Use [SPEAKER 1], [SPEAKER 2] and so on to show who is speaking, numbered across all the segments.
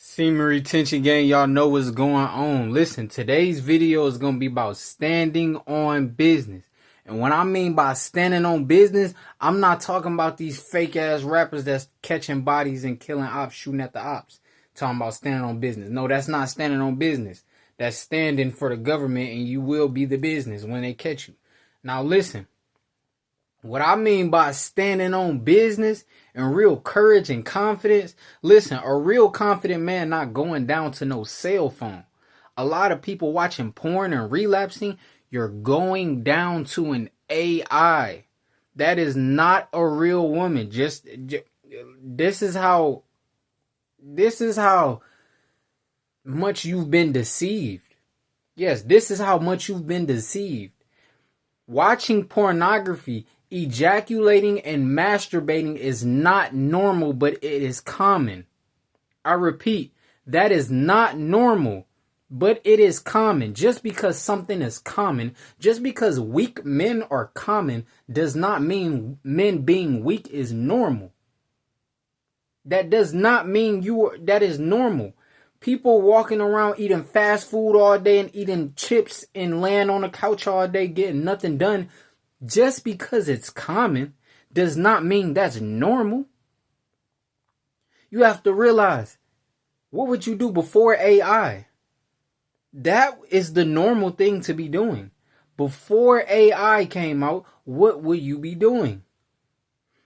[SPEAKER 1] Semen retention gang, y'all know what's going on. Listen, today's video is going to be about standing on business. And what I mean by standing on business, I'm not talking about these fake ass rappers that's catching bodies and killing ops, shooting at the ops. Talking about standing on business. No, that's not standing on business. That's standing for the government, and you will be the business when they catch you. Now listen. What I mean by standing on business and real courage and confidence, listen, a real confident man not going down to no cell phone. A lot of people watching porn and relapsing, you're going down to an AI. That is not a real woman. This is how much you've been deceived. Yes, this is how much you've been deceived. Watching pornography, ejaculating and masturbating is not normal, but it is common. I repeat, that is not normal, but it is common. Just because something is common, just because weak men are common, does not mean men being weak is normal. That does not mean that is normal. People walking around eating fast food all day and eating chips and laying on the couch all day getting nothing done, just because it's common does not mean that's normal. You have to realize, what would you do before AI? That is the normal thing to be doing. Before AI came out, what would you be doing?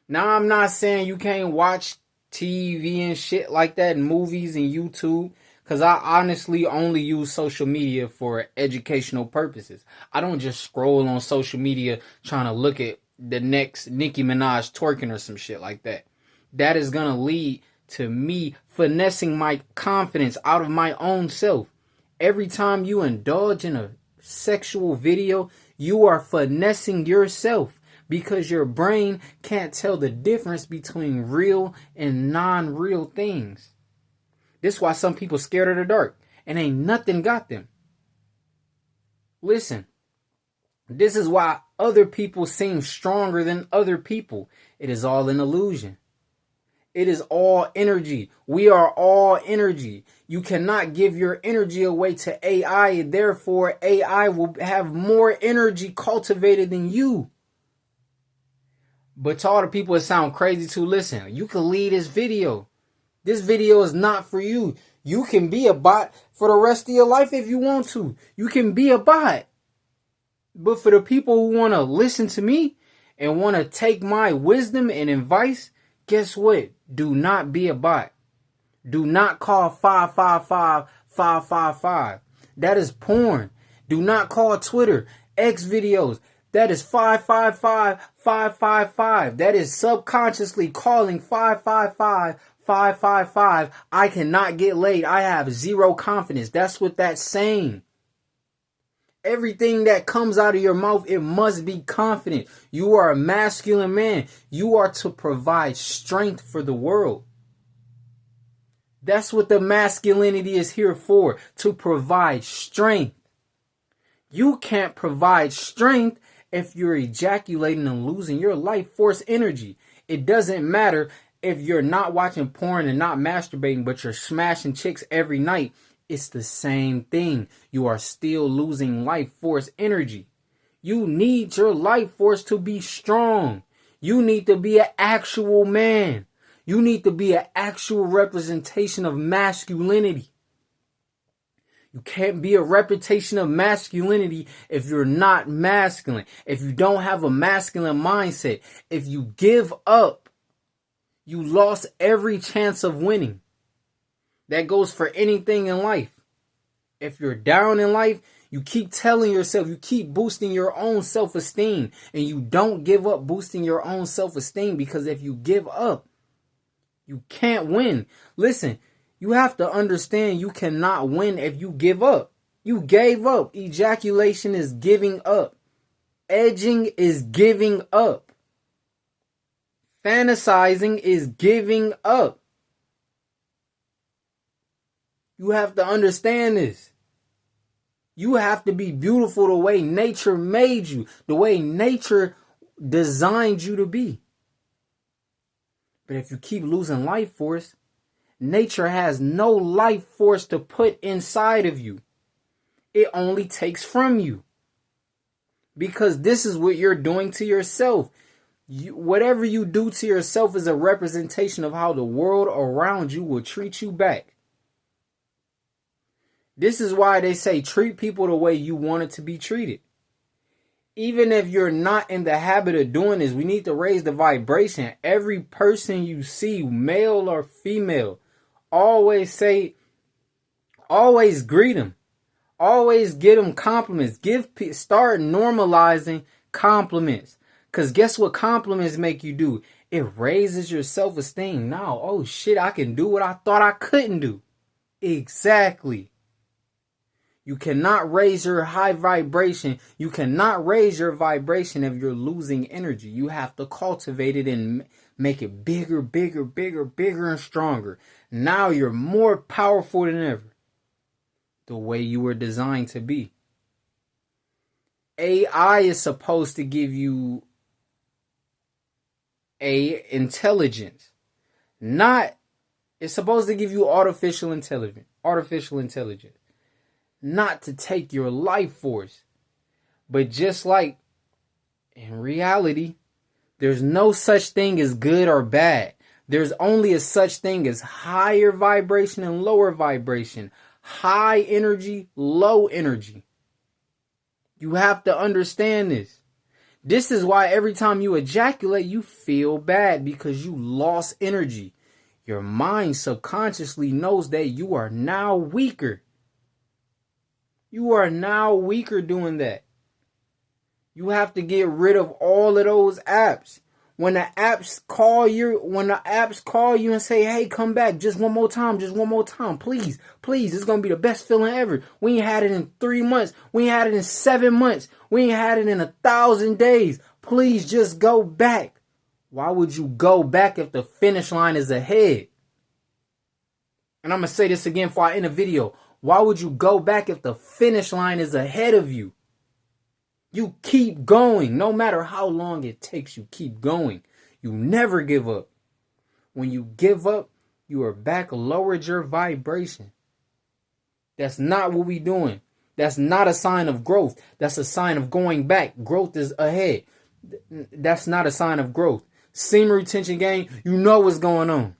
[SPEAKER 1] Now, I'm not saying you can't watch TV and shit like that and movies and YouTube, because I honestly only use social media for educational purposes. I don't just scroll on social media trying to look at the next Nicki Minaj twerking or some shit like that. That is going to lead to me finessing my confidence out of my own self. Every time you indulge in a sexual video, you are finessing yourself, because your brain can't tell the difference between real and non-real things. This is why some people scared of the dark, and ain't nothing got them. Listen, this is why other people seem stronger than other people. It is all an illusion. It is all energy. We are all energy. You cannot give your energy away to AI, therefore AI will have more energy cultivated than you. But to all the people that sound crazy to, listen, you can leave this video. This video is not for you. You can be a bot for the rest of your life if you want to. You can be a bot. But for the people who want to listen to me and want to take my wisdom and advice, guess what? Do not be a bot. Do not call 555-555. That is porn. Do not call Twitter X videos. That is 555-555. That is subconsciously calling 555-555. I cannot get laid. I have zero confidence. That's what that's saying. Everything that comes out of your mouth, it must be confident. You are a masculine man. You are to provide strength for the world. That's what the masculinity is here for, to provide strength. You can't provide strength if you're ejaculating and losing your life force energy. It doesn't matter if you're not watching porn and not masturbating, but you're smashing chicks every night. It's the same thing. You are still losing life force energy. You need your life force to be strong. You need to be an actual man. You need to be an actual representation of masculinity. You can't be a reputation of masculinity if you're not masculine. If you don't have a masculine mindset. If you give up, you lost every chance of winning. That goes for anything in life. If you're down in life, you keep telling yourself, you keep boosting your own self-esteem, and you don't give up boosting your own self-esteem, because if you give up, you can't win. Listen, you have to understand you cannot win if you give up. You gave up. Ejaculation is giving up. Edging is giving up. Fantasizing is giving up. You have to understand this. You have to be beautiful the way nature made you, the way nature designed you to be. But if you keep losing life force, Nature has no life force to put inside of you. It only takes from you. Because this is what you're doing to yourself. Whatever you do to yourself is a representation of how the world around you will treat you back. This is why they say treat people the way you want it to be treated. Even if you're not in the habit of doing this, we need to raise the vibration. Every person you see, male or female, always greet them. Always give them compliments. Start normalizing compliments. Because guess what compliments make you do? It raises your self-esteem. Now, oh shit, I can do what I thought I couldn't do. Exactly. You cannot raise your high vibration. You cannot raise your vibration if you're losing energy. You have to cultivate it and make it bigger, bigger, bigger, bigger and stronger. Now you're more powerful than ever. The way you were designed to be. AI is supposed to give you intelligence. It's supposed to give you artificial intelligence. Not to take your life force. But just like in reality, there's no such thing as good or bad. There's only a such thing as higher vibration and lower vibration. High energy, low energy. You have to understand this. This is why every time you ejaculate, you feel bad because you lost energy. Your mind subconsciously knows that you are now weaker. You are now weaker doing that. You have to get rid of all of those apps. When the apps call you and say, hey, come back just one more time, please, it's going to be the best feeling ever. We ain't had it in 3 months. We ain't had it in 7 months. We ain't had it in 1,000 days. Please just go back. Why would you go back if the finish line is ahead? And I'm going to say this again before I end the video. Why would you go back if the finish line is ahead of you? You keep going. No matter how long it takes, you keep going. You never give up. When you give up, you are back lowered your vibration. That's not what we doing. That's not a sign of growth. That's a sign of going back. Growth is ahead. That's not a sign of growth. Semen retention gang, you know what's going on.